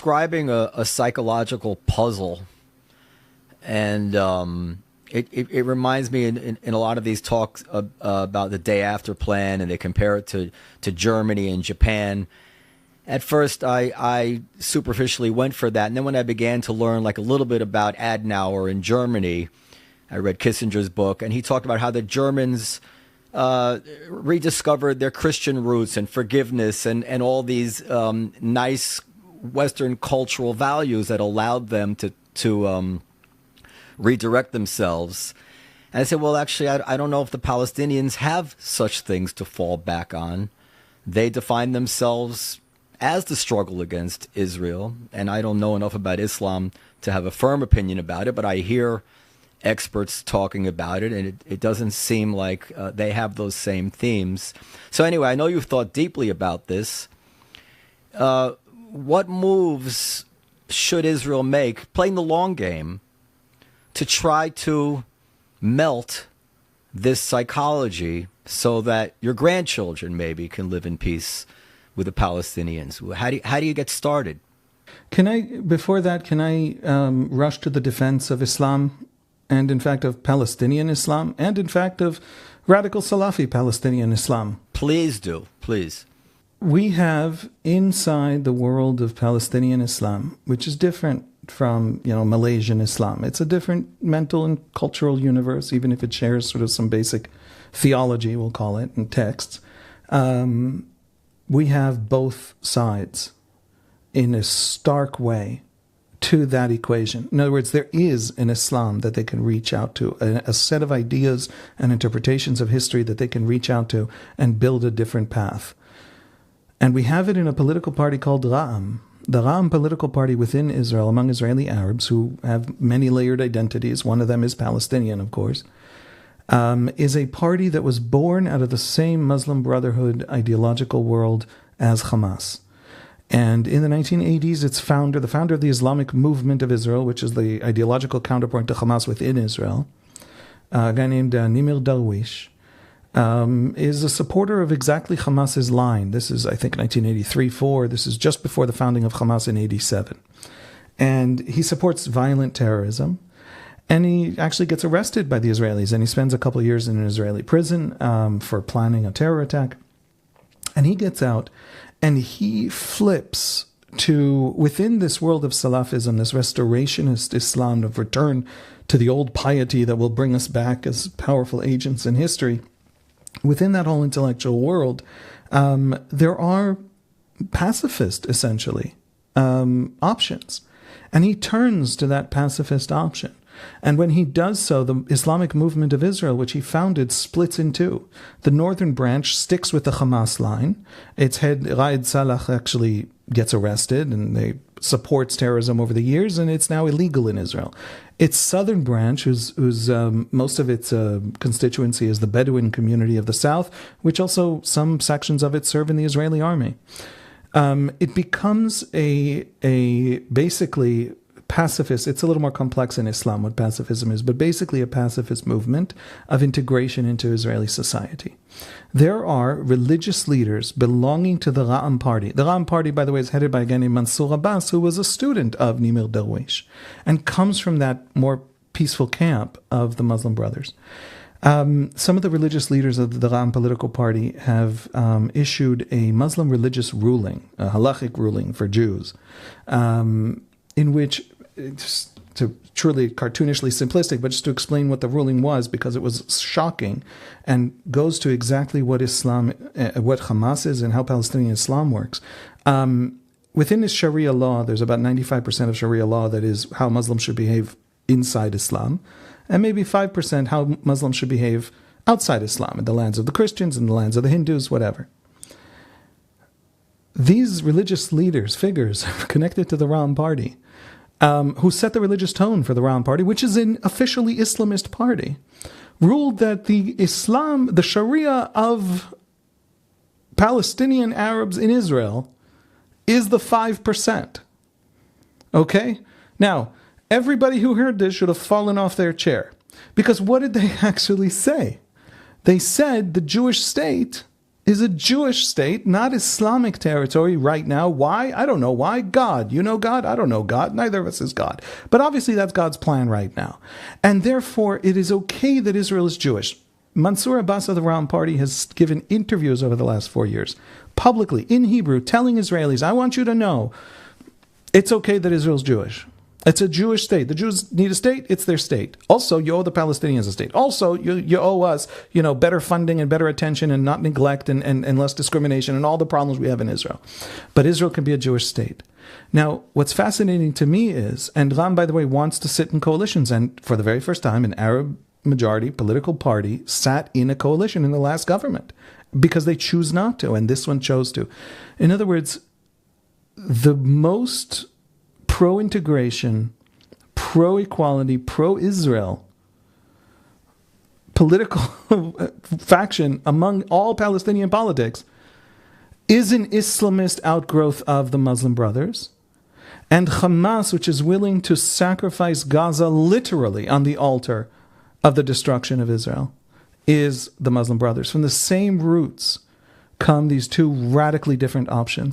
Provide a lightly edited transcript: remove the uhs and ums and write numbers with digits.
describing a psychological puzzle, and it reminds me in a lot of these talks about the day after plan, and they compare it to Germany and Japan. At first, I superficially went for that, and then when I began to learn like a little bit about Adenauer in Germany, I read Kissinger's book, and he talked about how the Germans rediscovered their Christian roots and forgiveness and all these nice Western cultural values that allowed them to redirect themselves. And I said, well, actually, I don't know if the Palestinians have such things to fall back on. They define themselves as the struggle against Israel, and I don't know enough about Islam to have a firm opinion about it, but I hear experts talking about it, and it doesn't seem like they have those same themes. So anyway, I know you've thought deeply about this. What moves should Israel make, playing the long game, to try to melt this psychology so that your grandchildren maybe can live in peace with the Palestinians? How do you get started? Before that, can I rush to the defense of Islam, and in fact of Palestinian Islam, and in fact of radical Salafi Palestinian Islam? Please do, please. We have inside the world of Palestinian Islam, which is different from Malaysian Islam. It's a different mental and cultural universe, even if it shares sort of some basic theology, we'll call it, and texts. We have both sides in a stark way to that equation. In other words, there is an Islam that they can reach out to, a set of ideas and interpretations of history that they can reach out to and build a different path. And we have it in a political party called Ra'am. The Ra'am political party within Israel, among Israeli Arabs who have many layered identities, one of them is Palestinian, of course, is a party that was born out of the same Muslim Brotherhood ideological world as Hamas. And in the 1980s, its founder, the founder of the Islamic movement of Israel, which is the ideological counterpart to Hamas within Israel, a guy named Nimir Darwish, is a supporter of exactly Hamas's line. This is, I think, 1983-4. This is just before the founding of Hamas in 87. And he supports violent terrorism. And he actually gets arrested by the Israelis, and he spends a couple of years in an Israeli prison for planning a terror attack. And he gets out, and he flips to, within this world of Salafism, this restorationist Islam of return to the old piety that will bring us back as powerful agents in history. Within that whole intellectual world, there are pacifist, essentially, options. And he turns to that pacifist option. And when he does so, the Islamic movement of Israel, which he founded, splits in two. The northern branch sticks with the Hamas line. Its head, Raed Salah, actually gets arrested, and they supports terrorism over the years, and it's now illegal in Israel. Its southern branch, whose most of its constituency is the Bedouin community of the south, which also some sections of it serve in the Israeli army. It becomes a basically pacifist. It's a little more complex in Islam what pacifism is, but basically a pacifist movement of integration into Israeli society. There are religious leaders belonging to the Ra'am party. The Ra'am party, by the way, is headed by a guy named Monsour Abbas, who was a student of Nimir Darwish and comes from that more peaceful camp of the Muslim Brothers. Some of the religious leaders of the Ra'am political party have issued a Muslim religious ruling, a halachic ruling for Jews, in which, just to truly cartoonishly simplistic, but just to explain what the ruling was, because it was shocking and goes to exactly what Islam, what Hamas is and how Palestinian Islam works. Within this Sharia law, there's about 95% of Sharia law that is how Muslims should behave inside Islam, and maybe 5% how Muslims should behave outside Islam, in the lands of the Christians, in the lands of the Hindus, whatever. These religious leaders, figures, connected to the Ra'am party, who set the religious tone for the Ra'am party, which is an officially Islamist party, ruled that the Sharia of Palestinian Arabs in Israel is the 5%. Okay? Now, everybody who heard this should have fallen off their chair. Because what did they actually say? They said the Jewish state is a Jewish state, not Islamic territory right now. Why? I don't know why. God. You know God? I don't know God. Neither of us is God. But obviously that's God's plan right now. And therefore, it is okay that Israel is Jewish. Monsour Abbas of the Ram Party has given interviews over the last 4 years, publicly, in Hebrew, telling Israelis, I want you to know, it's okay that Israel's Jewish. It's a Jewish state. The Jews need a state. It's their state. Also, you owe the Palestinians a state. Also, you owe us, better funding and better attention and not neglect and less discrimination and all the problems we have in Israel. But Israel can be a Jewish state. Now, what's fascinating to me is, and Ram, by the way, wants to sit in coalitions. And for the very first time, an Arab majority political party sat in a coalition in the last government because they choose not to. And this one chose to. In other words, the most pro-integration, pro-equality, pro-Israel political faction among all Palestinian politics is an Islamist outgrowth of the Muslim Brothers. And Hamas, which is willing to sacrifice Gaza literally on the altar of the destruction of Israel, is the Muslim Brothers. From the same roots come these two radically different options.